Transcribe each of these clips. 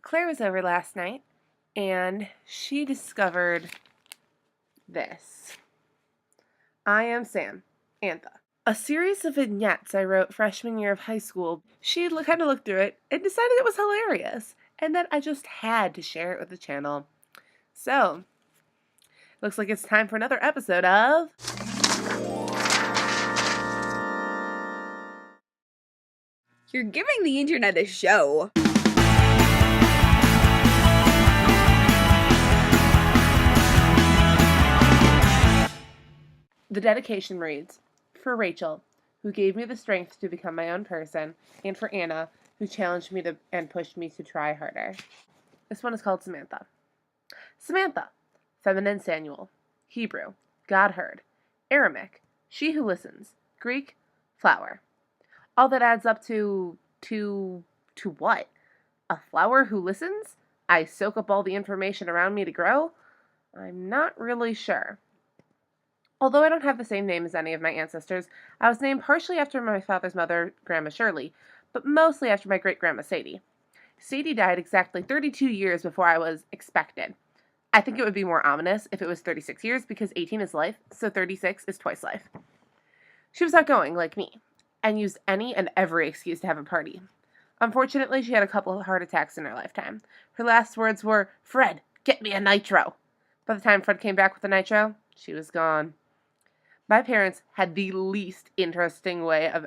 Claire was over last night, and she discovered this. I Am Sam, Antha. A series of vignettes I wrote freshman year of high school. She kind of looked through it and decided it was hilarious, and that I just had to share it with the channel. So, looks like it's time for another episode of... You're giving the internet a show. The dedication reads, for Rachel, who gave me the strength to become my own person, and for Anna, who challenged me and pushed me to try harder. This one is called Samantha. Samantha, feminine Samuel, Hebrew, God heard, Aramaic, she who listens, Greek, flower. All that adds up to what? A flower who listens? I soak up all the information around me to grow? I'm not really sure. Although I don't have the same name as any of my ancestors, I was named partially after my father's mother, Grandma Shirley, but mostly after my great-grandma Sadie. Sadie died exactly 32 years before I was expected. I think it would be more ominous if it was 36 years because 18 is life, so 36 is twice life. She was outgoing, like me, and used any and every excuse to have a party. Unfortunately, she had a couple of heart attacks in her lifetime. Her last words were, "Fred, get me a nitro." By the time Fred came back with the nitro, she was gone. My parents had the least interesting way of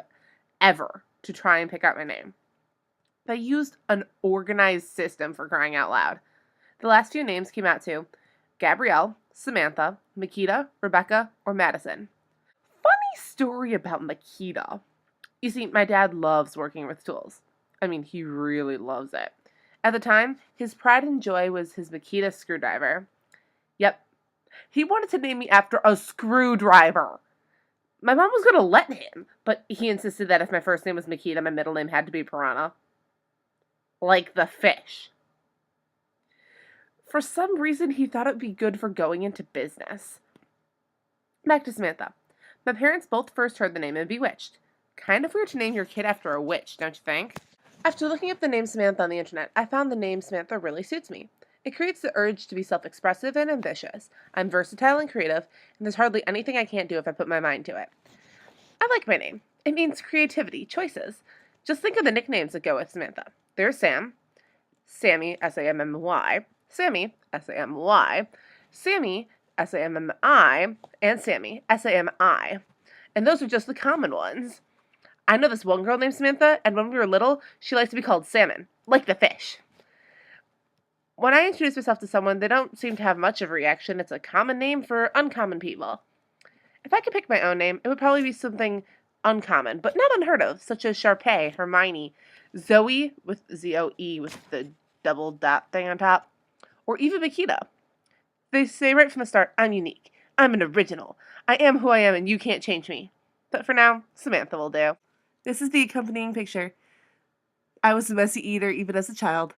ever to try and pick out my name. They used an organized system, for crying out loud. The last few names came out to Gabrielle, Samantha, Makita, Rebecca, or Madison. Funny story about Makita. You see, my dad loves working with tools. I mean, he really loves it. At the time, his pride and joy was his Makita screwdriver. Yep. He wanted to name me after a screwdriver. My mom was going to let him, but he insisted that if my first name was Makita, my middle name had to be Piranha. Like the fish. For some reason, he thought it would be good for going into business. Back to Samantha. My parents both first heard the name in Bewitched. Kind of weird to name your kid after a witch, don't you think? After looking up the name Samantha on the internet, I found the name Samantha really suits me. It creates the urge to be self-expressive and ambitious. I'm versatile and creative, and there's hardly anything I can't do if I put my mind to it. I like my name. It means creativity, choices. Just think of the nicknames that go with Samantha. There's Sam, Sammy, S-A-M-M-Y, Sammy, S-A-M-Y, Sammy, S-A-M-M-I, and Sammy, S-A-M-I. And those are just the common ones. I know this one girl named Samantha, and when we were little, she liked to be called Salmon, like the fish. When I introduce myself to someone, they don't seem to have much of a reaction. It's a common name for uncommon people. If I could pick my own name, it would probably be something uncommon, but not unheard of, such as Sharpay, Hermione, Zoe, with Z-O-E, with the double dot thing on top, or even Makita. They say right from the start, I'm unique. I'm an original. I am who I am, and you can't change me. But for now, Samantha will do. This is the accompanying picture. I was a messy eater even as a child.